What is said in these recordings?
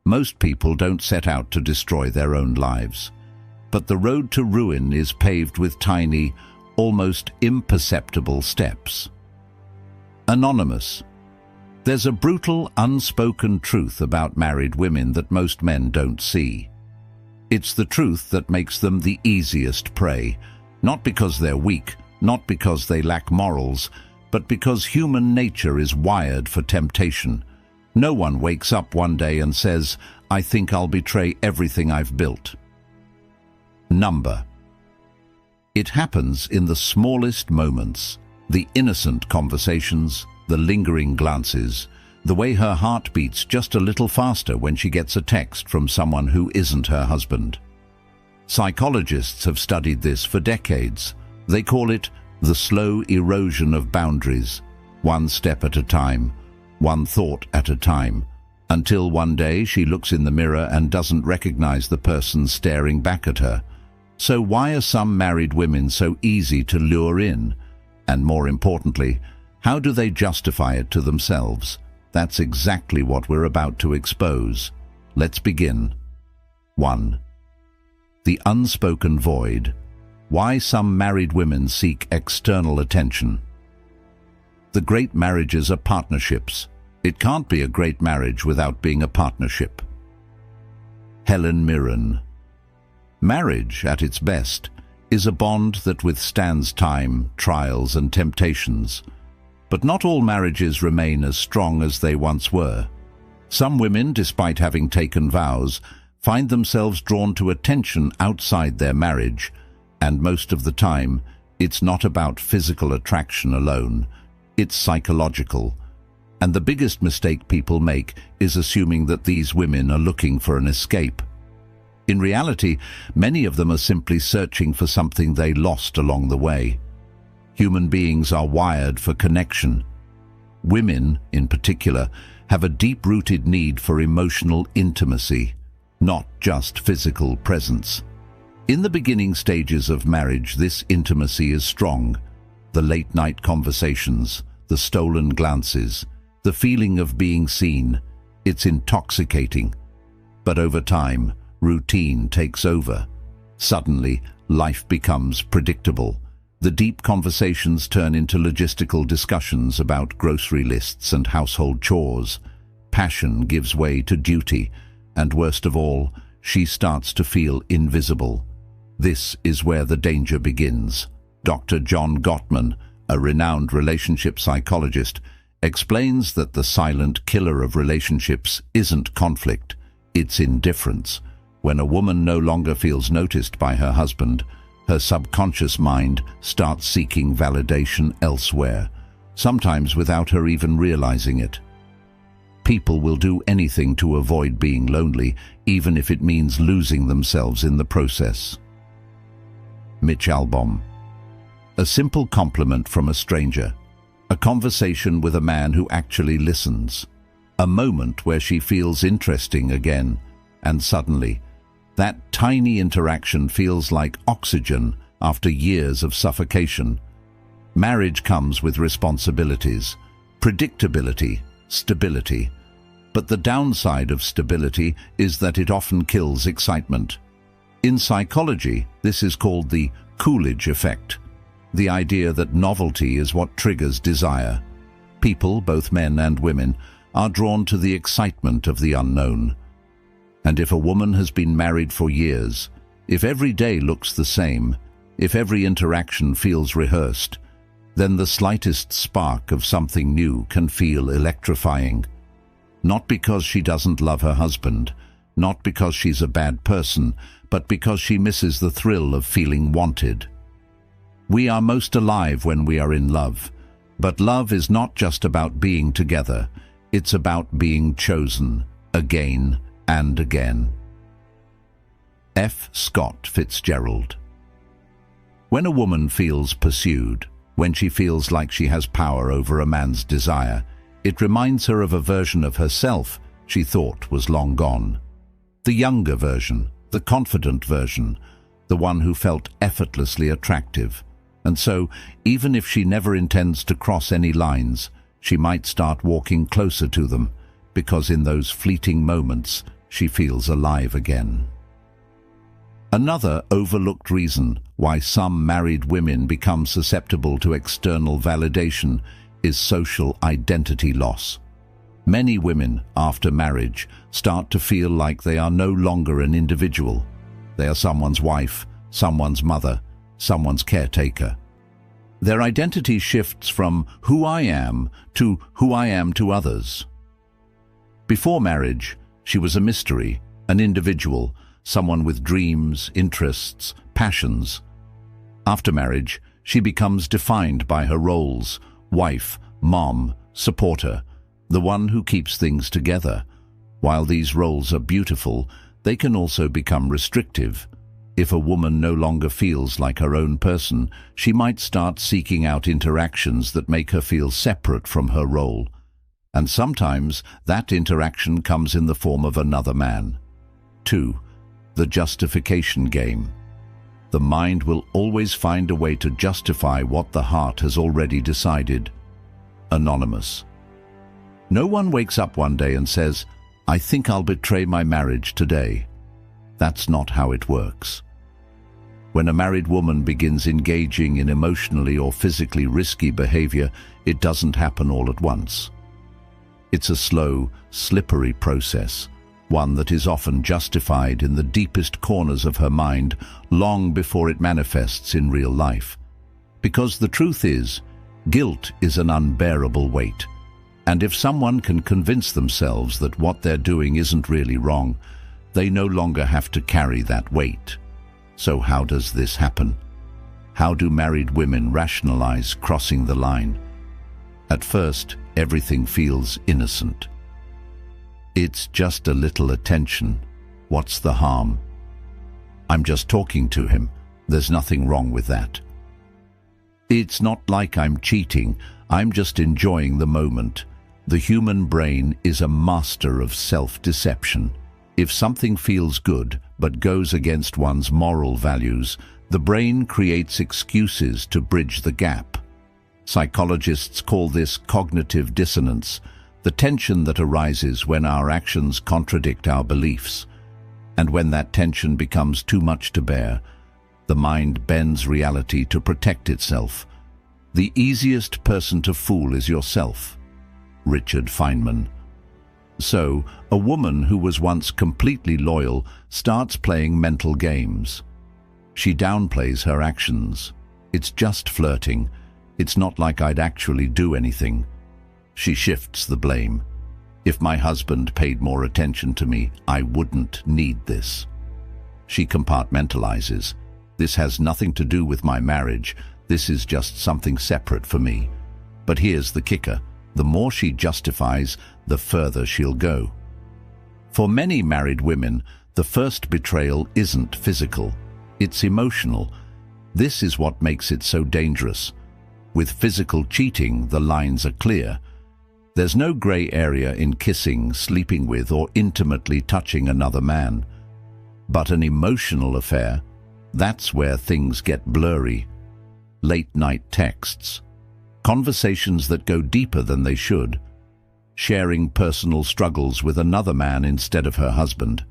Most people don't set out to destroy their own lives. But the road to ruin is paved with tiny, almost imperceptible steps. Anonymous. There's a brutal, unspoken truth about married women that most men don't see. It's the truth that makes them the easiest prey, not because they're weak, not because they lack morals, but because human nature is wired for temptation. No one wakes up one day and says, "I think I'll betray everything I've built." Number. It happens in the smallest moments, the innocent conversations, the lingering glances, the way her heart beats just a little faster when she gets a text from someone who isn't her husband. Psychologists have studied this for decades. They call it the slow erosion of boundaries, one step at a time, one thought at a time, until one day she looks in the mirror and doesn't recognize the person staring back at her. So why are some married women so easy to lure in? And more importantly, how do they justify it to themselves? That's exactly what we're about to expose. Let's begin. 1. The unspoken void. Why some married women seek external attention. The great marriages are partnerships. It can't be a great marriage without being a partnership. Helen Mirren. Marriage, at its best, is a bond that withstands time, trials, and temptations. But not all marriages remain as strong as they once were. Some women, despite having taken vows, find themselves drawn to attention outside their marriage, and most of the time, it's not about physical attraction alone. It's psychological. And the biggest mistake people make is assuming that these women are looking for an escape. In reality, many of them are simply searching for something they lost along the way. Human beings are wired for connection. Women, in particular, have a deep-rooted need for emotional intimacy, not just physical presence. In the beginning stages of marriage, this intimacy is strong. The late-night conversations, the stolen glances, the feeling of being seen, it's intoxicating. But over time, routine takes over. Suddenly, life becomes predictable. The deep conversations turn into logistical discussions about grocery lists and household chores. Passion gives way to duty, and worst of all, she starts to feel invisible. This is where the danger begins. Dr. John Gottman, a renowned relationship psychologist, explains that the silent killer of relationships isn't conflict, it's indifference. When a woman no longer feels noticed by her husband, her subconscious mind starts seeking validation elsewhere, sometimes without her even realizing it. People will do anything to avoid being lonely, even if it means losing themselves in the process. Mitch Albom. A simple compliment from a stranger. A conversation with a man who actually listens. A moment where she feels interesting again, and suddenly, that tiny interaction feels like oxygen after years of suffocation. Marriage comes with responsibilities, predictability, stability. But the downside of stability is that it often kills excitement. In psychology, this is called the Coolidge effect, the idea that novelty is what triggers desire. People, both men and women, are drawn to the excitement of the unknown. And if a woman has been married for years, if every day looks the same, if every interaction feels rehearsed, then the slightest spark of something new can feel electrifying. Not because she doesn't love her husband, not because she's a bad person, but because she misses the thrill of feeling wanted. We are most alive when we are in love, but love is not just about being together, it's about being chosen, again and again. F. Scott Fitzgerald. When a woman feels pursued, when she feels like she has power over a man's desire, it reminds her of a version of herself she thought was long gone. The younger version, the confident version, the one who felt effortlessly attractive. And so, even if she never intends to cross any lines, she might start walking closer to them, because in those fleeting moments, she feels alive again. Another overlooked reason why some married women become susceptible to external validation is social identity loss. Many women, after marriage, start to feel like they are no longer an individual. They are someone's wife, someone's mother, someone's caretaker. Their identity shifts from who I am to who I am to others. Before marriage, she was a mystery, an individual, someone with dreams, interests, passions. After marriage, she becomes defined by her roles: wife, mom, supporter, the one who keeps things together. While these roles are beautiful, they can also become restrictive. If a woman no longer feels like her own person, she might start seeking out interactions that make her feel separate from her role. And sometimes that interaction comes in the form of another man. 2. The justification game. The mind will always find a way to justify what the heart has already decided. Anonymous. No one wakes up one day and says, "I think I'll betray my marriage today." That's not how it works. When a married woman begins engaging in emotionally or physically risky behavior, it doesn't happen all at once. It's a slow, slippery process, one that is often justified in the deepest corners of her mind long before it manifests in real life. Because the truth is, guilt is an unbearable weight. And if someone can convince themselves that what they're doing isn't really wrong, they no longer have to carry that weight. So how does this happen? How do married women rationalize crossing the line? At first, everything feels innocent. It's just a little attention. What's the harm? I'm just talking to him. There's nothing wrong with that. It's not like I'm cheating. I'm just enjoying the moment. The human brain is a master of self-deception. If something feels good but goes against one's moral values, the brain creates excuses to bridge the gap. Psychologists call this cognitive dissonance, the tension that arises when our actions contradict our beliefs. And when that tension becomes too much to bear, the mind bends reality to protect itself. The easiest person to fool is yourself. Richard Feynman. So, a woman who was once completely loyal starts playing mental games. She downplays her actions. It's just flirting. It's not like I'd actually do anything. She shifts the blame. If my husband paid more attention to me, I wouldn't need this. She compartmentalizes. This has nothing to do with my marriage. This is just something separate for me. But here's the kicker. The more she justifies, the further she'll go. For many married women, the first betrayal isn't physical. It's emotional. This is what makes it so dangerous. With physical cheating, the lines are clear. There's no gray area in kissing, sleeping with, or intimately touching another man. But an emotional affair, that's where things get blurry. Late-night texts, conversations that go deeper than they should, sharing personal struggles with another man instead of her husband.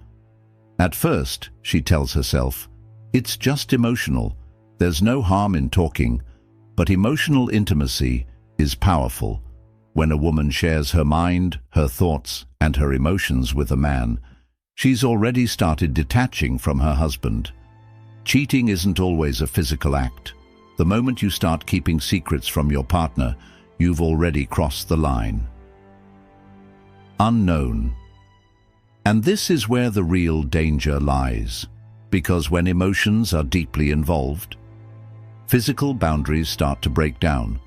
At first, she tells herself, it's just emotional. There's no harm in talking. But emotional intimacy is powerful. When a woman shares her mind, her thoughts, and her emotions with a man, she's already started detaching from her husband. Cheating isn't always a physical act. The moment you start keeping secrets from your partner, you've already crossed the line. Unknown. And this is where the real danger lies, because when emotions are deeply involved, physical boundaries start to break down.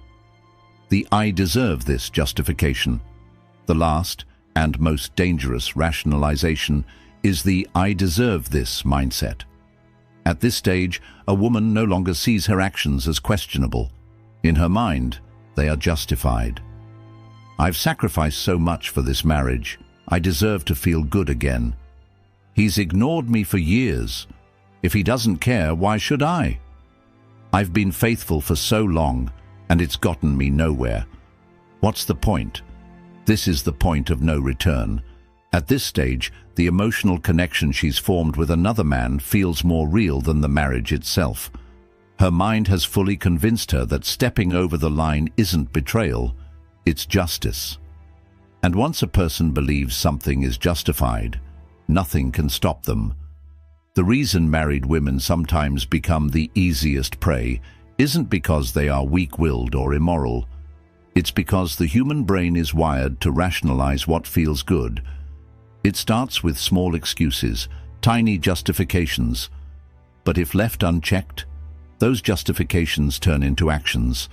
The "I deserve this" justification. The last and most dangerous rationalization is the "I deserve this" mindset. At this stage, a woman no longer sees her actions as questionable. In her mind, they are justified. I've sacrificed so much for this marriage. I deserve to feel good again. He's ignored me for years. If he doesn't care, why should I? I've been faithful for so long, and it's gotten me nowhere. What's the point? This is the point of no return. At this stage, the emotional connection she's formed with another man feels more real than the marriage itself. Her mind has fully convinced her that stepping over the line isn't betrayal, it's justice. And once a person believes something is justified, nothing can stop them. The reason married women sometimes become the easiest prey isn't because they are weak-willed or immoral. It's because the human brain is wired to rationalize what feels good. It starts with small excuses, tiny justifications. But if left unchecked, those justifications turn into actions.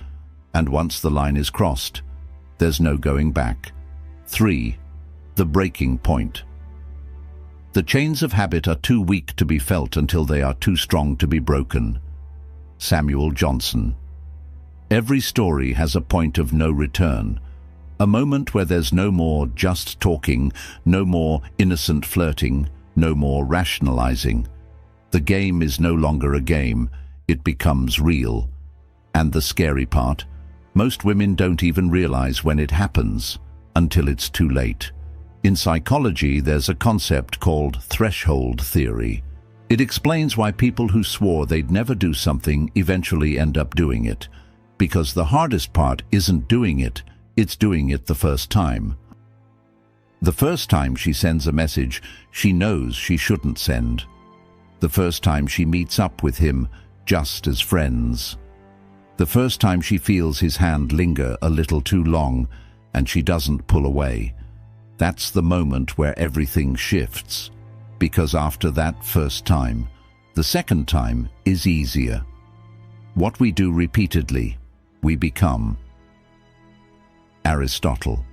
And once the line is crossed, there's no going back. 3. The breaking point. The chains of habit are too weak to be felt until they are too strong to be broken. Samuel Johnson. Every story has a point of no return, a moment where there's no more just talking, no more innocent flirting, no more rationalizing. The game is no longer a game, it becomes real. And the scary part, most women don't even realize when it happens until it's too late. In psychology, there's a concept called threshold theory. It explains why people who swore they'd never do something eventually end up doing it. Because the hardest part isn't doing it, it's doing it the first time. The first time she sends a message she knows she shouldn't send. The first time she meets up with him just as friends. The first time she feels his hand linger a little too long and she doesn't pull away. That's the moment where everything shifts. Because after that first time, the second time is easier. What we do repeatedly, we become. Aristotle.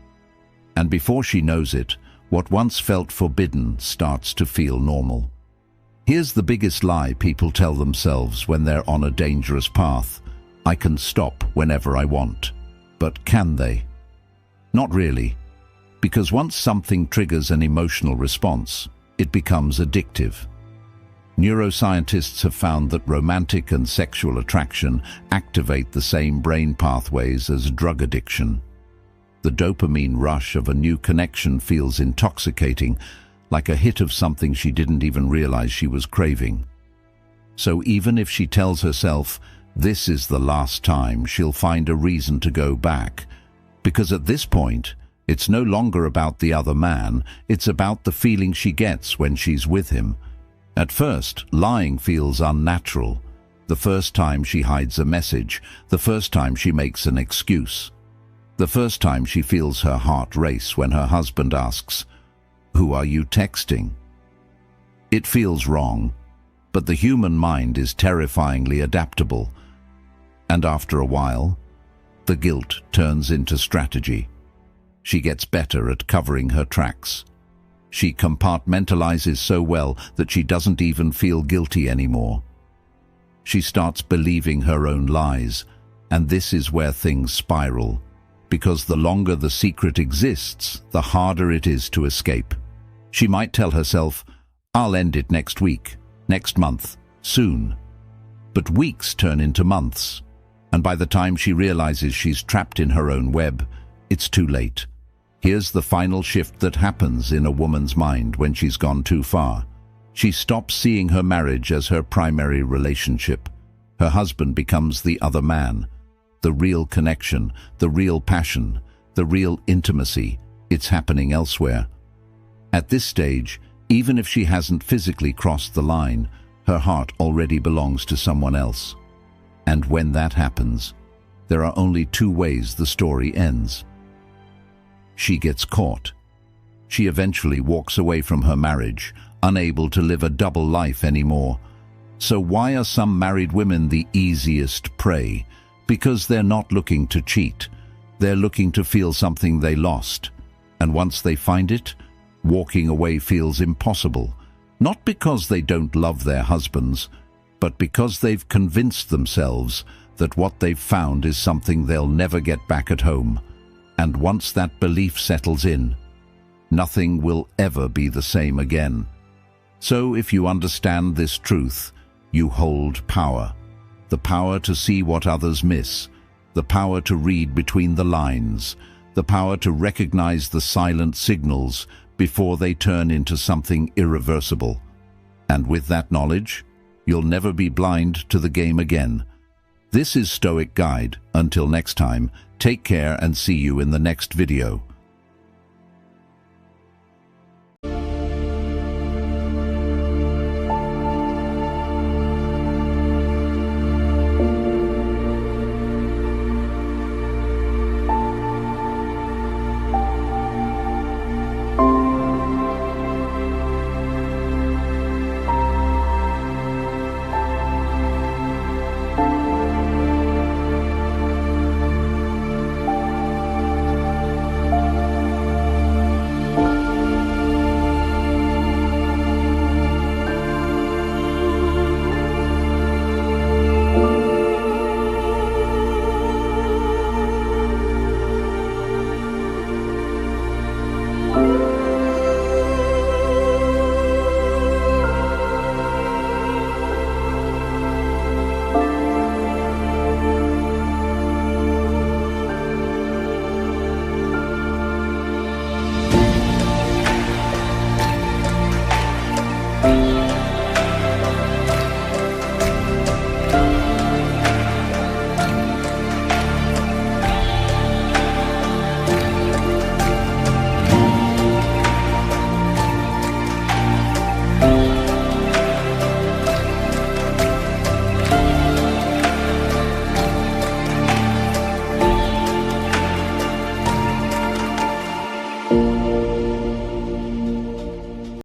And before she knows it, what once felt forbidden starts to feel normal. Here's the biggest lie people tell themselves when they're on a dangerous path. I can stop whenever I want. But can they? Not really. Because once something triggers an emotional response, it becomes addictive. Neuroscientists have found that romantic and sexual attraction activate the same brain pathways as drug addiction. The dopamine rush of a new connection feels intoxicating, like a hit of something she didn't even realize she was craving. So even if she tells herself, this is the last time, she'll find a reason to go back. Because at this point, it's no longer about the other man, it's about the feeling she gets when she's with him. At first, lying feels unnatural. The first time she hides a message, the first time she makes an excuse. The first time she feels her heart race when her husband asks, "Who are you texting?" It feels wrong, but the human mind is terrifyingly adaptable. And after a while, the guilt turns into strategy. She gets better at covering her tracks. She compartmentalizes so well that she doesn't even feel guilty anymore. She starts believing her own lies, and this is where things spiral. Because the longer the secret exists, the harder it is to escape. She might tell herself, I'll end it next week, next month, soon. But weeks turn into months, and by the time she realizes she's trapped in her own web, it's too late. Here's the final shift that happens in a woman's mind when she's gone too far. She stops seeing her marriage as her primary relationship. Her husband becomes the other man. The real connection, the real passion, the real intimacy, it's happening elsewhere. At this stage, even if she hasn't physically crossed the line, her heart already belongs to someone else. And when that happens, there are only two ways the story ends. She gets caught. She eventually walks away from her marriage, unable to live a double life anymore. So why are some married women the easiest prey? Because they're not looking to cheat. They're looking to feel something they lost. And once they find it, walking away feels impossible. Not because they don't love their husbands, but because they've convinced themselves that what they've found is something they'll never get back at home. And once that belief settles in, nothing will ever be the same again. So if you understand this truth, you hold power. The power to see what others miss, the power to read between the lines, the power to recognize the silent signals before they turn into something irreversible. And with that knowledge, you'll never be blind to the game again. This is Stoic Guide. Until next time, take care and see you in the next video.